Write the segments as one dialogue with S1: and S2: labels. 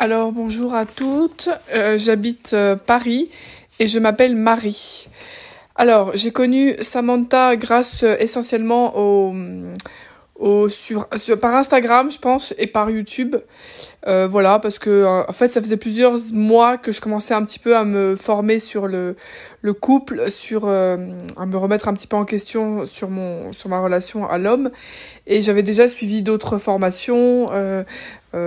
S1: Alors bonjour à toutes, j'habite Paris et je m'appelle Marie. Alors j'ai connu Samantha grâce essentiellement par Instagram je pense et par YouTube. Voilà parce que en fait ça faisait plusieurs mois que je commençais un petit peu à me former sur le couple, à me remettre un petit peu en question sur ma relation à l'homme, et j'avais déjà suivi d'autres formations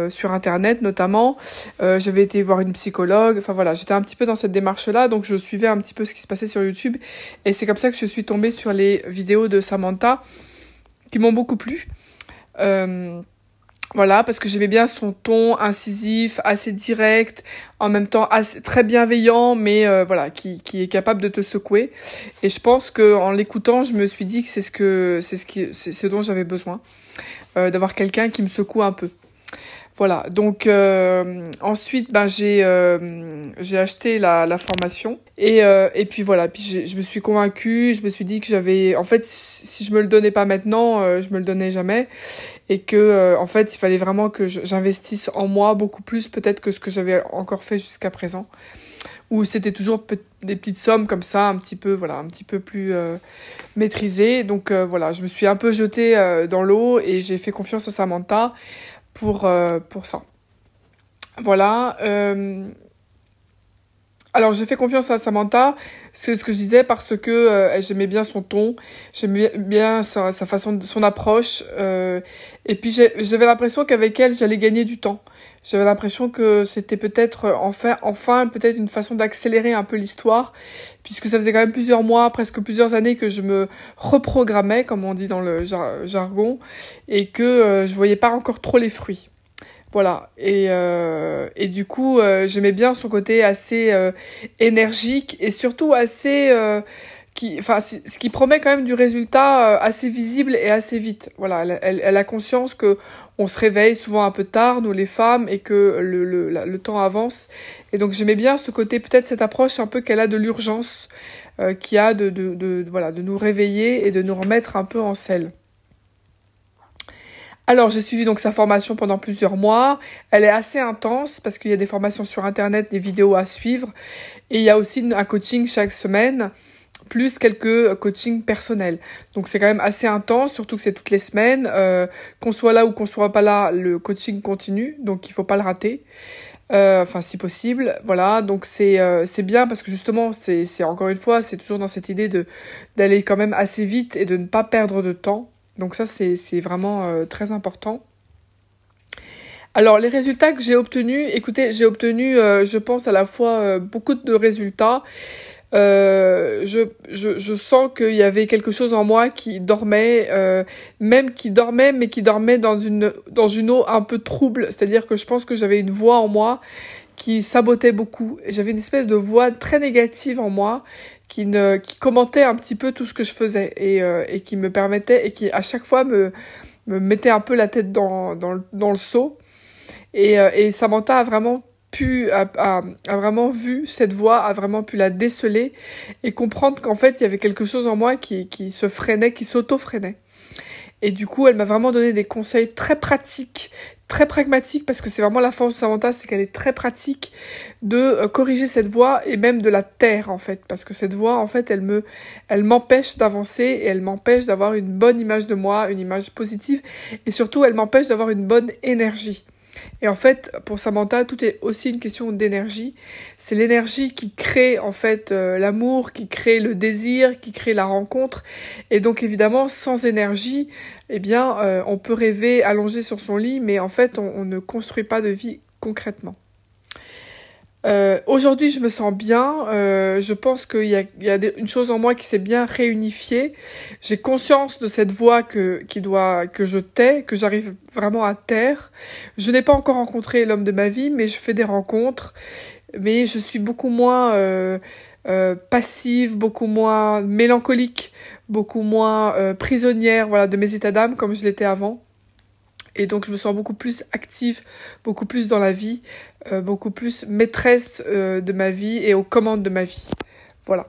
S1: sur internet notamment. J'avais été voir une psychologue, enfin voilà, j'étais un petit peu dans cette démarche-là, donc je suivais un petit peu ce qui se passait sur YouTube, et c'est comme ça que je suis tombée sur les vidéos de Samantha qui m'ont beaucoup plu. Voilà, parce que j'aimais bien son ton incisif, assez direct, en même temps très bienveillant, mais voilà, qui est capable de te secouer. Et je pense que en l'écoutant, je me suis dit que c'est ce dont j'avais besoin, d'avoir quelqu'un qui me secoue un peu. Voilà, donc ensuite j'ai acheté la formation et puis voilà, puis je me suis convaincue, je me suis dit que j'avais, en fait, si je me le donnais pas maintenant, je me le donnais jamais, et que en fait il fallait vraiment que j'investisse en moi beaucoup plus peut-être que ce que j'avais encore fait jusqu'à présent, où c'était toujours des petites sommes comme ça, un petit peu plus maîtrisées. Donc voilà, je me suis un peu jetée dans l'eau et j'ai fait confiance à Samantha pour ça. Voilà. Alors j'ai fait confiance à Samantha, c'est ce que je disais, parce que j'aimais bien son ton, j'aimais bien sa façon, son approche, et puis j'avais l'impression qu'avec elle j'allais gagner du temps. J'avais l'impression que c'était peut-être enfin peut-être une façon d'accélérer un peu l'histoire, puisque ça faisait quand même plusieurs mois, presque plusieurs années que je me reprogrammais, comme on dit dans le jargon, et que je voyais pas encore trop les fruits. Voilà, et du coup, j'aimais bien son côté assez énergique, et surtout assez ce qui promet quand même du résultat assez visible et assez vite. Voilà, elle a conscience que on se réveille souvent un peu tard, nous les femmes, et que le temps avance. Et donc j'aimais bien ce côté, peut-être cette approche un peu qu'elle a de l'urgence, qui a de nous réveiller et de nous remettre un peu en selle. Alors, j'ai suivi donc sa formation pendant plusieurs mois. Elle est assez intense parce qu'il y a des formations sur Internet, des vidéos à suivre. Et il y a aussi un coaching chaque semaine, plus quelques coachings personnels. Donc, c'est quand même assez intense, surtout que c'est toutes les semaines. Qu'on soit là ou qu'on soit pas là, le coaching continue. Donc, il faut pas le rater. Enfin, si possible. Voilà, donc c'est bien parce que justement, c'est encore une fois, c'est toujours dans cette idée d'aller quand même assez vite et de ne pas perdre de temps. Donc ça, c'est vraiment très important. Alors, les résultats que j'ai obtenus, écoutez, j'ai obtenu, je pense, à la fois beaucoup de résultats. Je sens qu'il y avait quelque chose en moi qui dormait, mais qui dormait dans une eau un peu trouble. C'est-à-dire que je pense que j'avais une voix en moi qui sabotait beaucoup. J'avais une espèce de voix très négative en moi qui commentait un petit peu tout ce que je faisais, et qui me permettait, et qui à chaque fois me mettait un peu la tête dans le seau. Et Samantha a vraiment a vraiment vu cette voix, a vraiment pu la déceler et comprendre qu'en fait il y avait quelque chose en moi qui se freinait, qui s'auto-freinait. Et du coup, elle m'a vraiment donné des conseils très pratiques, très pragmatiques, parce que c'est vraiment la force de Samantha, c'est qu'elle est très pratique, de corriger cette voix et même de la taire, en fait. Parce que cette voix, en fait, elle m'empêche d'avancer, et elle m'empêche d'avoir une bonne image de moi, une image positive, et surtout, elle m'empêche d'avoir une bonne énergie. Et en fait, pour Samantha, tout est aussi une question d'énergie. C'est l'énergie qui crée en fait l'amour, qui crée le désir, qui crée la rencontre. Et donc évidemment, sans énergie, eh bien, on peut rêver allongé sur son lit, mais en fait, on ne construit pas de vie concrètement. Aujourd'hui, je me sens bien. Je pense qu'il y a une chose en moi qui s'est bien réunifiée. J'ai conscience de cette voix que je tais, que j'arrive vraiment à taire. Je n'ai pas encore rencontré l'homme de ma vie, mais je fais des rencontres. Mais je suis beaucoup moins passive, beaucoup moins mélancolique, beaucoup moins prisonnière, voilà, de mes états d'âme comme je l'étais avant. Et donc, je me sens beaucoup plus active, beaucoup plus dans la vie, beaucoup plus maîtresse de ma vie et aux commandes de ma vie. Voilà.